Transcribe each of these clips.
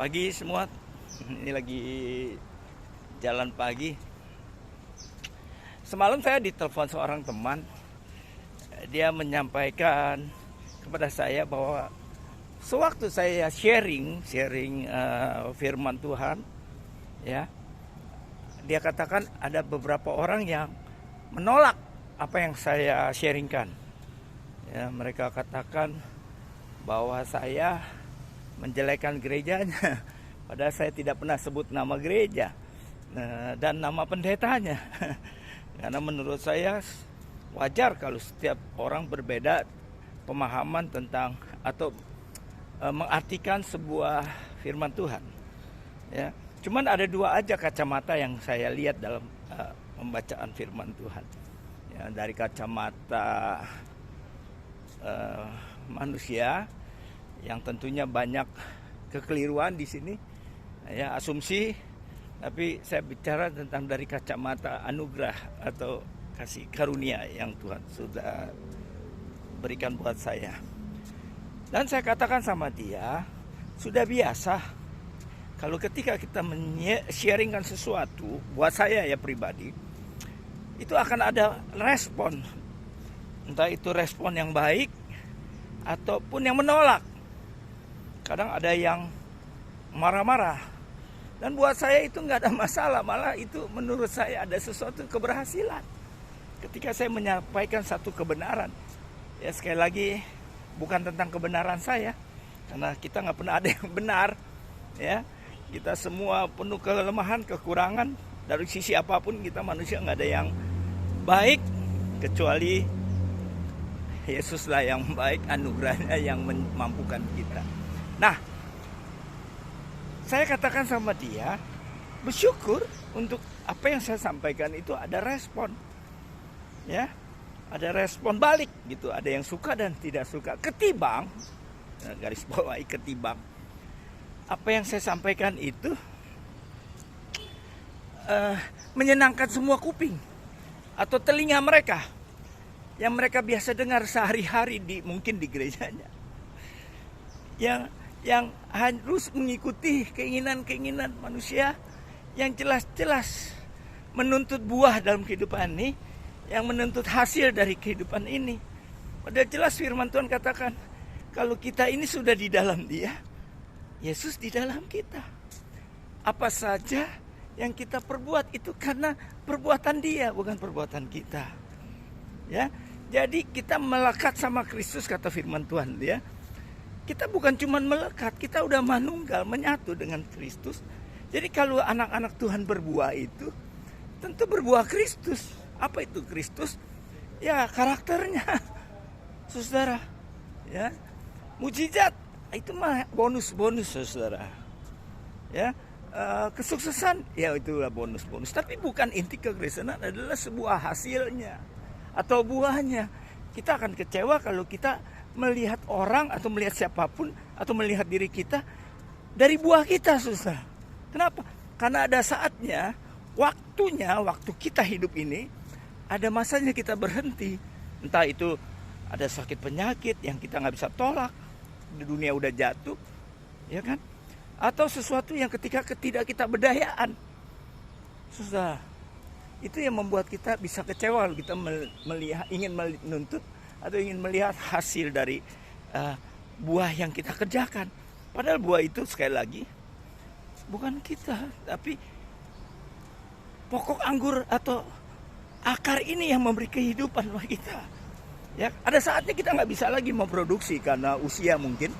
Pagi semua, ini lagi jalan pagi. Semalam saya ditelepon seorang teman. Dia menyampaikan kepada saya bahwa sewaktu saya sharing firman Tuhan, ya, dia katakan ada beberapa orang yang menolak apa yang saya sharingkan. Ya, mereka katakan bahwa saya menjelekkan gerejanya, padahal saya tidak pernah sebut nama gereja dan nama pendetanya. Karena menurut saya wajar kalau setiap orang berbeda pemahaman tentang atau mengartikan sebuah firman Tuhan. Ya, cuman ada dua aja kacamata yang saya lihat dalam pembacaan firman Tuhan. Ya, dari kacamata manusia yang tentunya banyak kekeliruan di sini, ya, asumsi. Tapi saya bicara tentang dari kacamata anugerah atau kasih karunia yang Tuhan sudah berikan buat saya. Dan saya katakan sama dia, sudah biasa kalau ketika kita sharingkan sesuatu, buat saya ya pribadi, itu akan ada respon. Entah itu respon yang baik ataupun yang menolak. Kadang ada yang marah-marah. Dan buat saya itu nggak ada masalah. Malah itu menurut saya ada sesuatu keberhasilan. Ketika saya menyampaikan satu kebenaran. Ya, sekali lagi bukan tentang kebenaran saya. Karena kita nggak pernah ada yang benar. Ya, kita semua penuh kelemahan, kekurangan. Dari sisi apapun kita manusia nggak ada yang baik. Kecuali Yesuslah yang baik, anugerahnya yang memampukan kita. Nah, saya katakan sama dia, bersyukur untuk apa yang saya sampaikan itu ada respon. Ya, ada respon balik gitu, ada yang suka dan tidak suka. Ketimbang, garis bawahi ketimbang, apa yang saya sampaikan itu menyenangkan semua kuping atau telinga mereka yang mereka biasa dengar sehari-hari mungkin di gerejanya, yang harus mengikuti keinginan-keinginan manusia yang jelas-jelas menuntut buah dalam kehidupan ini, yang menuntut hasil dari kehidupan ini. Padahal jelas firman Tuhan katakan, kalau kita ini sudah di dalam Dia, Yesus di dalam kita. Apa saja yang kita perbuat itu karena perbuatan Dia, bukan perbuatan kita. Ya, jadi kita melekat sama Kristus, kata firman Tuhan, ya. Kita bukan cuma melekat, kita udah manunggal, menyatu dengan Kristus. Jadi kalau anak-anak Tuhan berbuah itu tentu berbuah Kristus. Apa itu Kristus? Ya, karakternya. Saudara, ya. Mujizat itu mah bonus-bonus, saudara. Ya, kesuksesan ya itulah bonus-bonus. Tapi bukan inti kekristenan adalah sebuah hasilnya atau buahnya. Kita akan kecewa kalau kita melihat orang atau melihat siapapun atau melihat diri kita dari buah kita, susah. Kenapa? Karena ada saatnya, waktu kita hidup ini, ada masanya kita berhenti. Entah itu ada sakit penyakit yang kita nggak bisa tolak, di dunia udah jatuh, ya kan? Atau sesuatu yang ketika tidak kita berdayaan, susah. Itu yang membuat kita bisa kecewa kalau kita melihat, ingin menuntut atau ingin melihat hasil dari buah yang kita kerjakan. Padahal buah itu sekali lagi bukan kita, tapi pokok anggur atau akar ini yang memberi kehidupan bagi kita. Ya, ada saatnya kita nggak bisa lagi memproduksi karena usia mungkin,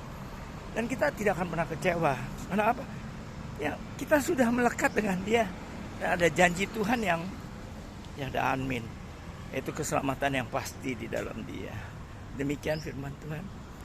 dan kita tidak akan pernah kecewa. Karena apa? Ya, kita sudah melekat dengan Dia. Dan ada janji Tuhan yang ya ada amin. Itu keselamatan yang pasti di dalam Dia. Demikian firman Tuhan.